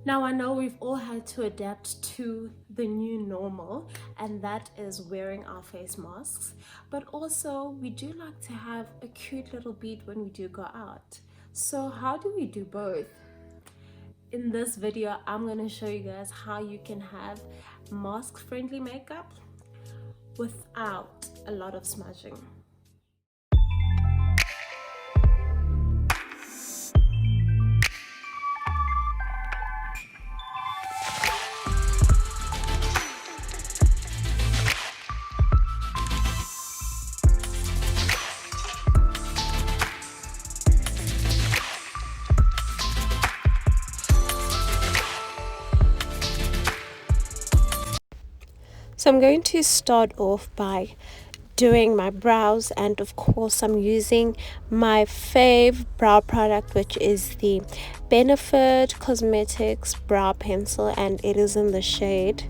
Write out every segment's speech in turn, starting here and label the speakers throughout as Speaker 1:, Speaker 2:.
Speaker 1: Now, I know we've all had to adapt to the new normal, and that is wearing our face masks. But also, we do like to have a cute little beat when we do go out. So, how do we do both? In this video, I'm going to show you guys how you can have mask-friendly makeup without a lot of smudging. So I'm going to start off by doing my brows, and of course I'm using my fave brow product, which is the Benefit Cosmetics brow pencil, and it is in the shade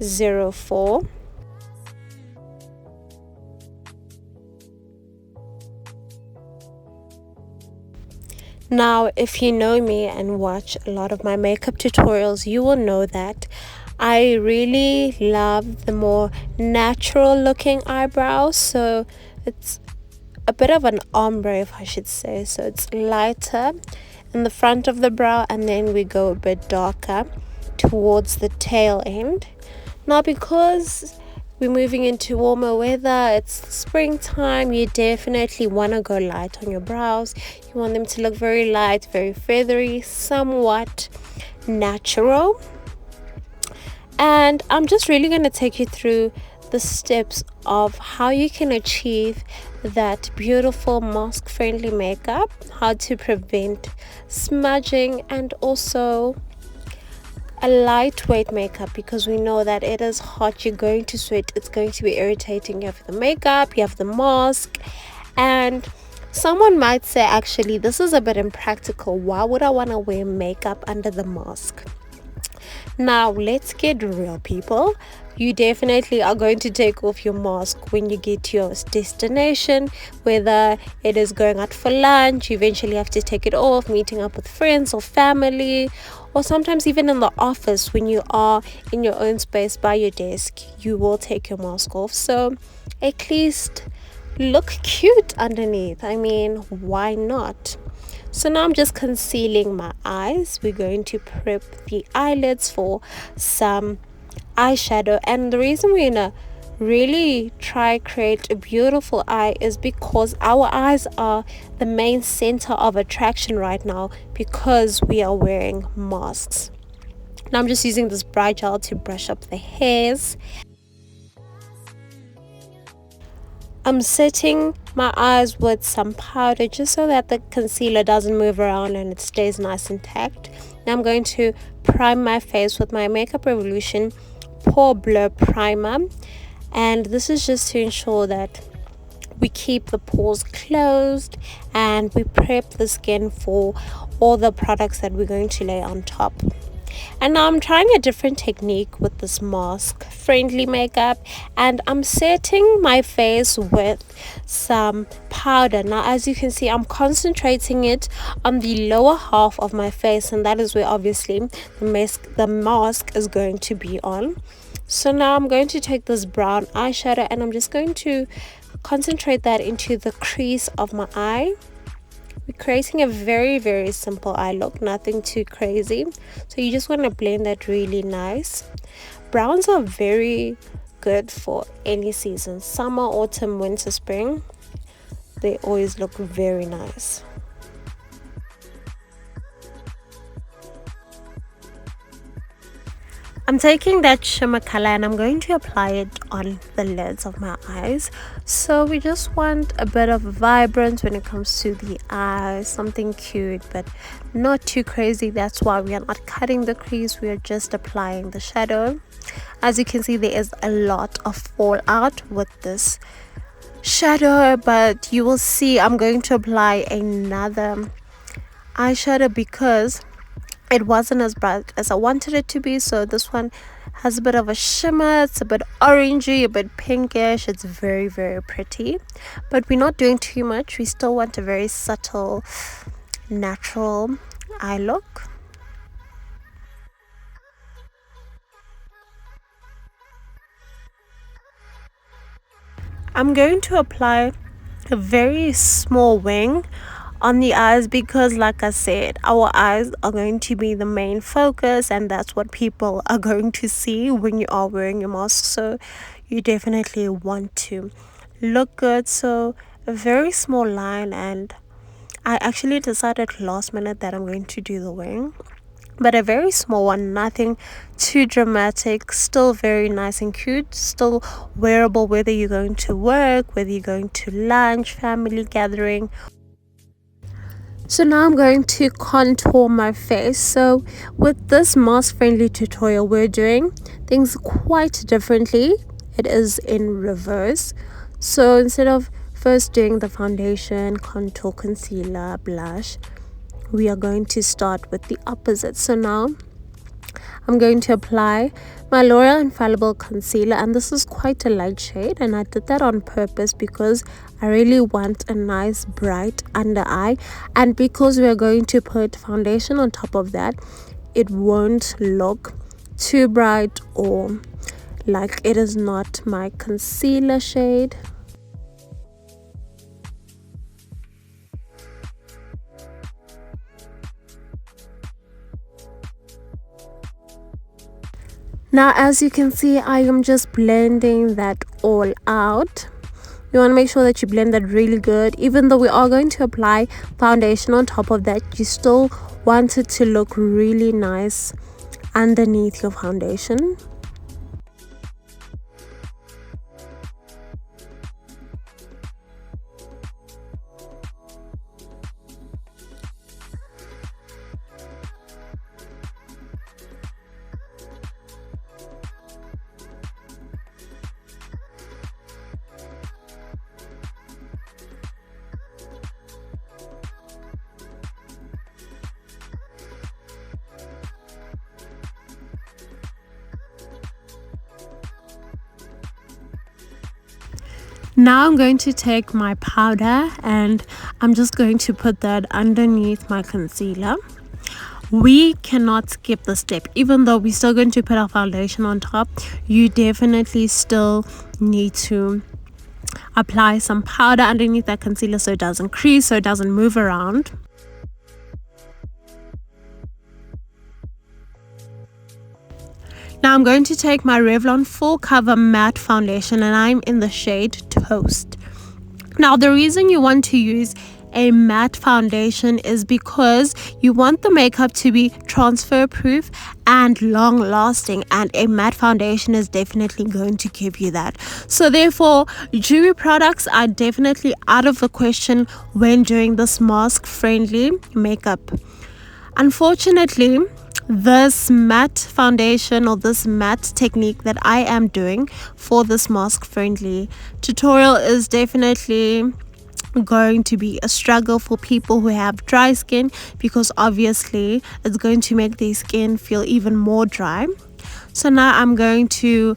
Speaker 1: 04. Now, if you know me and watch a lot of my makeup tutorials, you will know that I really love the more natural looking eyebrows. So it's a bit of an ombre, if I should say. So it's lighter in the front of the brow, and then we go a bit darker towards the tail end. Now, because we're moving into warmer weather, it's springtime, you definitely want to go light on your brows. You want them to look very light, very feathery, somewhat natural. And I'm just really going to take you through the steps of how you can achieve that beautiful mask friendly makeup, how to prevent smudging, and also a lightweight makeup, because we know that it is hot, you're going to sweat, it's going to be irritating. You have the makeup, you have the mask, and someone might say, actually, this is a bit impractical. Why would I want to wear makeup under the mask? Now, let's get real, people. You definitely are going to take off your mask when you get to your destination, whether it is going out for lunch, you eventually have to take it off, meeting up with friends or family, or sometimes even in the office when you are in your own space by your desk, you will take your mask off. So at least look cute underneath. I mean, why not? So now I'm just concealing my eyes. We're going to prep the eyelids for some eyeshadow, and the reason we're gonna really try create a beautiful eye is because our eyes are the main center of attraction right now, because we are wearing masks. Now I'm just using this brow gel to brush up the hairs. I'm setting my eyes with some powder just so that the concealer doesn't move around and it stays nice and intact. Now I'm going to prime my face with my Makeup Revolution Pore Blur Primer, and this is just to ensure that we keep the pores closed and we prep the skin for all the products that we're going to lay on top. And now I'm trying a different technique with this mask friendly makeup, and I'm setting my face with some powder. Now, as you can see, I'm concentrating it on the lower half of my face, and that is where obviously the mask is going to be on. So now I'm going to take this brown eyeshadow and I'm just going to concentrate that into the crease of my eye. We're creating a very, very simple eye look, nothing too crazy. So you just want to blend that really nice. Browns are very good for any season, summer, autumn, winter, spring. They always look very nice. I'm taking that shimmer color and I'm going to apply it on the lids of my eyes. So we just want a bit of vibrance when it comes to the eyes, something cute but not too crazy. That's why we are not cutting the crease, we are just applying the shadow. As you can see, there is a lot of fallout with this shadow, but you will see I'm going to apply another eyeshadow because it wasn't as bright as I wanted it to be. So this one has a bit of a shimmer, it's a bit orangey, a bit pinkish. It's very, very pretty, but we're not doing too much. We still want a very subtle, natural eye look. I'm going to apply a very small wing on the eyes because, like I said, our eyes are going to be the main focus, and that's what people are going to see when you are wearing your mask. So you definitely want to look good. So a very small line, and I actually decided last minute that I'm going to do the wing, but a very small one, nothing too dramatic, still very nice and cute, still wearable whether you're going to work, whether you're going to lunch, family gathering. So now I'm going to contour my face. So with this mask friendly tutorial, we're doing things quite differently. It is in reverse. So instead of first doing the foundation, contour, concealer, blush, we are going to start with the opposite. So now I'm going to apply my L'Oreal Infallible Concealer, and this is quite a light shade, and I did that on purpose because I really want a nice bright under eye, and because we're going to put foundation on top of that, it won't look too bright or like it is not my concealer shade. Now, as you can see, I am just blending that all out. You want to make sure that you blend that really good. Even though we are going to apply foundation on top of that, you still want it to look really nice underneath your foundation. Now I'm going to take my powder and I'm just going to put that underneath my concealer. We cannot skip the step. Even though we're still going to put our foundation on top, you definitely still need to apply some powder underneath that concealer so it doesn't crease, so it doesn't move around. Now I'm going to take my Revlon Full Cover Matte Foundation, and I'm in the shade Toast. Now the reason you want to use a matte foundation is because you want the makeup to be transfer proof and long lasting, and a matte foundation is definitely going to give you that. So therefore, dewy products are definitely out of the question when doing this mask friendly makeup. Unfortunately, this matte foundation or this matte technique that I am doing for this mask friendly tutorial is definitely going to be a struggle for people who have dry skin, because obviously it's going to make their skin feel even more dry. So now I'm going to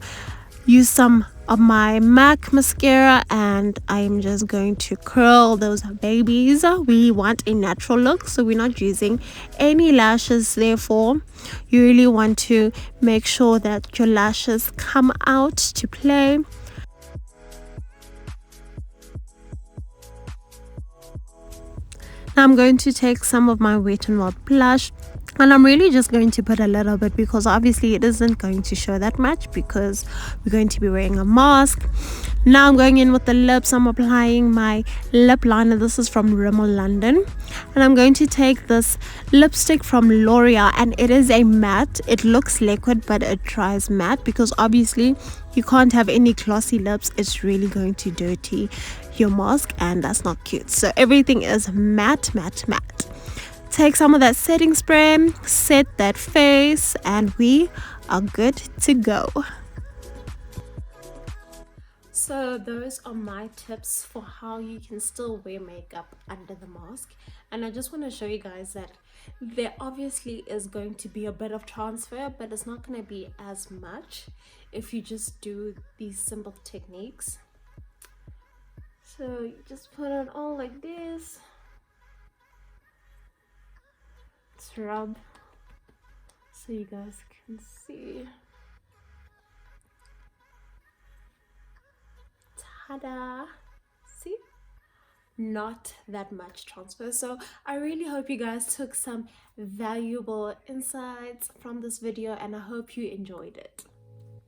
Speaker 1: use some of my MAC mascara and I'm just going to curl those babies. We want a natural look, so we're not using any lashes. Therefore, you really want to make sure that your lashes come out to play. Now I'm going to take some of my Wet n Wild blush, and I'm really just going to put a little bit because obviously it isn't going to show that much because we're going to be wearing a mask. Now I'm going in with the lips. I'm applying my lip liner. This is from Rimmel London, and I'm going to take this lipstick from L'Oreal, and it is a matte. It looks liquid but it dries matte because obviously you can't have any glossy lips. It's really going to dirty your mask and that's not cute. So everything is matte, matte, matte. Take some of that setting spray, set that face, and we are good to go. So those are my tips for how you can still wear makeup under the mask. And I just want to show you guys that there obviously is going to be a bit of transfer, but it's not going to be as much if you just do these simple techniques. So you just put it all like this. Let's rub so you guys can see. Tada! See? Not that much transfer. So I really hope you guys took some valuable insights from this video, and I hope you enjoyed it.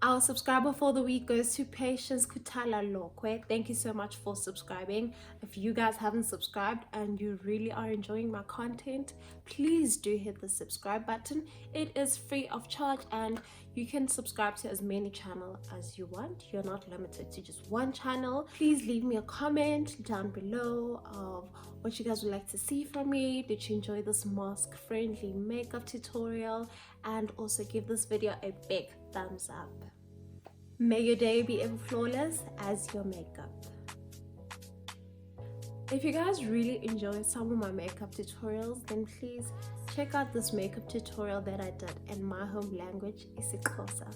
Speaker 1: Our subscriber for the week goes to Patience Kutala Lokwe. Thank you so much for subscribing. If you guys haven't subscribed and you really are enjoying my content, please do hit the subscribe button. It is free of charge and you can subscribe to as many channels as you want. You're not limited to just one channel. Please leave me a comment down below of what you guys would like to see from me. Did you enjoy this mask friendly makeup tutorial? And also give this video a big thumbs up. May your day be ever flawless as your makeup. If you guys really enjoyed some of my makeup tutorials, then please check out this makeup tutorial that I did in my home language, xoxo.